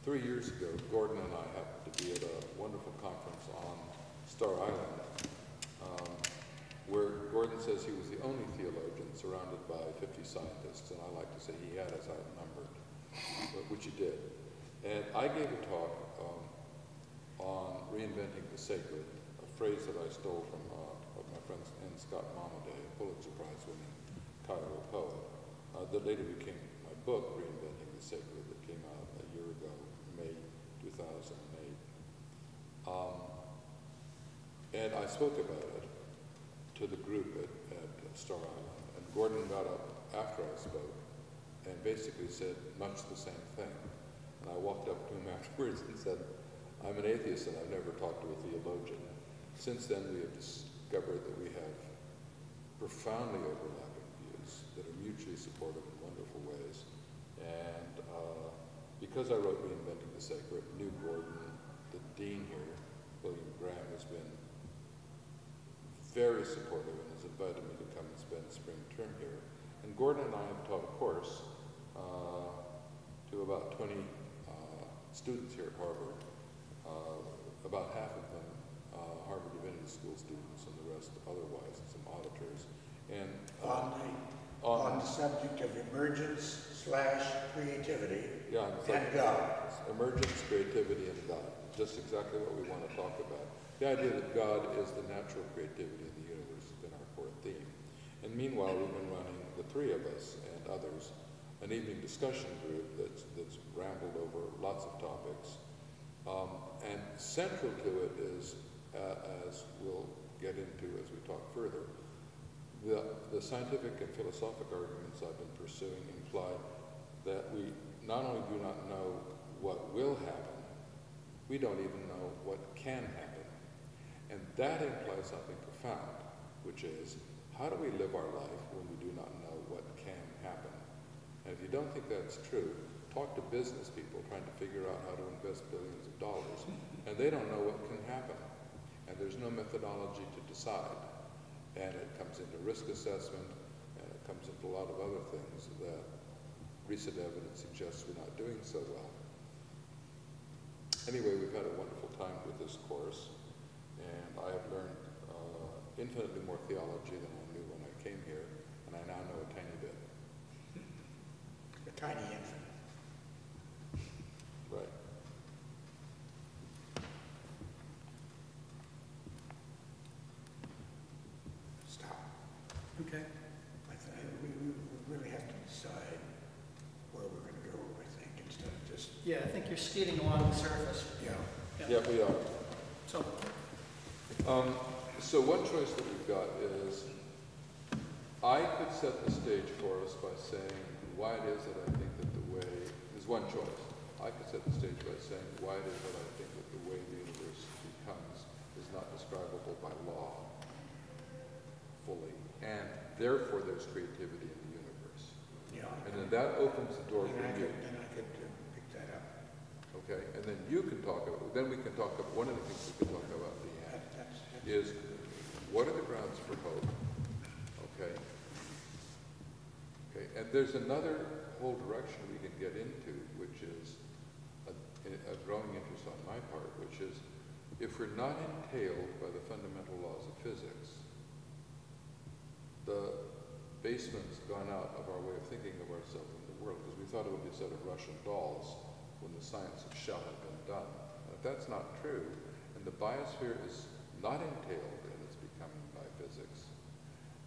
3 years ago, Gordon and I happened to be at a wonderful conference on Star Island, where Gordon says he was the only theologian surrounded by 50 scientists, and I like to say he had us outnumbered, which he did. And I gave a talk on reinventing the sacred, a phrase that I stole from one of my friends, N. Scott Monaday, a Pulitzer Prize-winning Cairo poet, that later became my book, Reinventing the Sacred, that came out a year ago, May 2008. And I spoke about it to the group at Star Island, and Gordon got up after I spoke and basically said much the same thing. And I walked up to him afterwards and said, I'm an atheist and I've never talked to a theologian. Since then we have discovered that we have profoundly overlapping views that are mutually supportive in wonderful ways. And because I wrote Reinventing the Sacred, knew Gordon, the dean here, William Graham, has been very supportive and has invited me to come and spend spring term here. And Gordon and I have taught a course to about 20 students here at Harvard, about half of them Harvard Divinity School students and the rest otherwise, and some auditors. And on the subject of emergence/creativity and God. Emergence, creativity, and God. Just exactly what we want to talk about. The idea that God is the natural creativity of the universe has been our core theme. And meanwhile, we've been running, the three of us and others, an evening discussion group that's rambled over lots of topics. And central to it is, as we'll get into as we talk further, the scientific and philosophic arguments I've been pursuing imply that we not only do not know what will happen, we don't even know what can happen. And that implies something profound, which is, how do we live our life when we do not know what can happen? And if you don't think that's true, talk to business people trying to figure out how to invest billions of dollars, and they don't know what can happen. And there's no methodology to decide. And it comes into risk assessment, and it comes into a lot of other things that recent evidence suggests we're not doing so well. Anyway, we've had a wonderful time with this course, and I have learned infinitely more theology than I knew when I came here, and I now know a tiny bit. A tiny infant. Right. Stop. Okay. We really have to decide where we're going to go, I think, instead of just... Yeah, I think you're skating along the surface. Yeah. Yeah, we are. So, So one choice that we've got is, I could set the stage for us by saying why it is that I think that the way, there's one choice. I could set the stage by saying why it is that I think that the way the universe becomes is not describable by law fully, and therefore there's creativity in the universe. Yeah. And then that opens the door for you. Then I could pick that up. Okay, and then you can talk about, then we can talk about, one of the things we can talk about, Liane, is what are the grounds for hope? Okay. Okay, and there's another whole direction we can get into, which is a growing interest on my part, which is if we're not entailed by the fundamental laws of physics, the basement's gone out of our way of thinking of ourselves in the world, because we thought it would be a set of Russian dolls when the science of shell had been done. And if that's not true, and the biosphere is not entailed in its becoming by physics,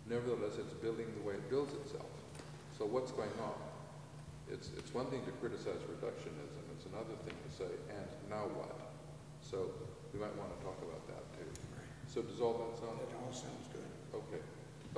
nevertheless it's building the way it builds itself. So what's going on? It's one thing to criticize reductionism, it's another thing to say, and now what? So we might want to talk about that too. Right. So does all that sound? That all sounds good. Okay.